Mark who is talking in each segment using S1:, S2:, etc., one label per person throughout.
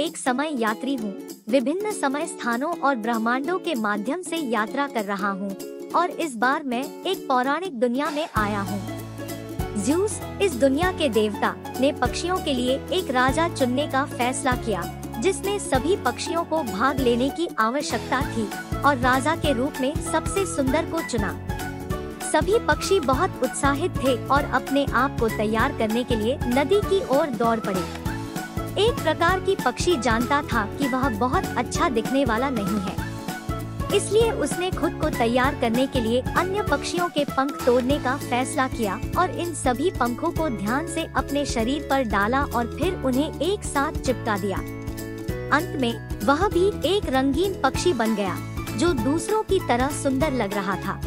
S1: एक समय यात्री हूँ। विभिन्न समय स्थानों और ब्रह्मांडों के माध्यम से यात्रा कर रहा हूँ और इस बार मैं एक पौराणिक दुनिया में आया हूँ। ज़्यूस, इस दुनिया के देवता, ने पक्षियों के लिए एक राजा चुनने का फैसला किया, जिसमें सभी पक्षियों को भाग लेने की आवश्यकता थी और राजा के रूप में सबसे सुंदर को चुना। सभी पक्षी बहुत उत्साहित थे और अपने आप को तैयार करने के लिए नदी की ओर दौड़ पड़े। एक प्रकार की पक्षी जानता था कि वह बहुत अच्छा दिखने वाला नहीं है, इसलिए उसने खुद को तैयार करने के लिए अन्य पक्षियों के पंख तोड़ने का फैसला किया और इन सभी पंखों को ध्यान से अपने शरीर पर डाला और फिर उन्हें एक साथ चिपका दिया। अंत में वह भी एक रंगीन पक्षी बन गया, जो दूसरों की तरह सुंदर लग रहा था।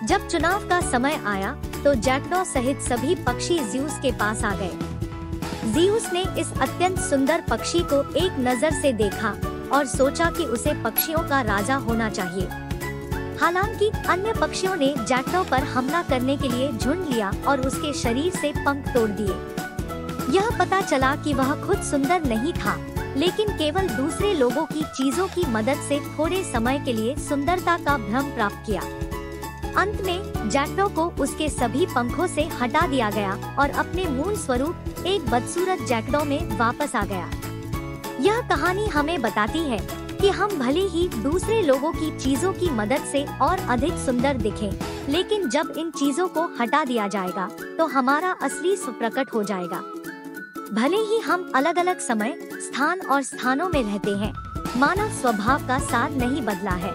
S1: जब चुनाव का समय आया तो जैकडॉ सहित सभी पक्षी ज़्यूस के पास आ गए। ज़्यूस ने इस अत्यंत सुंदर पक्षी को एक नजर से देखा और सोचा कि उसे पक्षियों का राजा होना चाहिए। हालांकि अन्य पक्षियों ने जैकडॉ पर हमला करने के लिए झुंड लिया और उसके शरीर से पंख तोड़ दिए। यह पता चला कि वह खुद सुंदर नहीं था, लेकिन केवल दूसरे लोगों की चीजों की मदद से थोड़े समय के लिए सुंदरता का भ्रम प्राप्त किया। अंत में जैकडॉ को उसके सभी पंखों से हटा दिया गया और अपने मूल स्वरूप एक बदसूरत जैकडॉ में वापस आ गया। यह कहानी हमें बताती है कि हम भले ही दूसरे लोगों की चीजों की मदद से और अधिक सुंदर दिखें, लेकिन जब इन चीजों को हटा दिया जाएगा तो हमारा असली स्वरूप प्रकट हो जाएगा। भले ही हम अलग अलग समय, स्थान और स्थानों में रहते हैं, मानव स्वभाव का सार नहीं बदला है।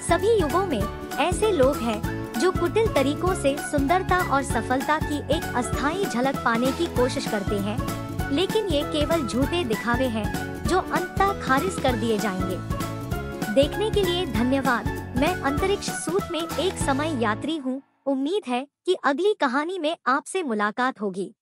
S1: सभी युगों में ऐसे लोग हैं जो कुटिल तरीकों से सुंदरता और सफलता की एक अस्थायी झलक पाने की कोशिश करते हैं, लेकिन ये केवल झूठे दिखावे हैं जो अंततः खारिज कर दिए जाएंगे। देखने के लिए धन्यवाद। मैं अंतरिक्ष सूट में एक समय यात्री हूँ। उम्मीद है कि अगली कहानी में आपसे मुलाकात होगी।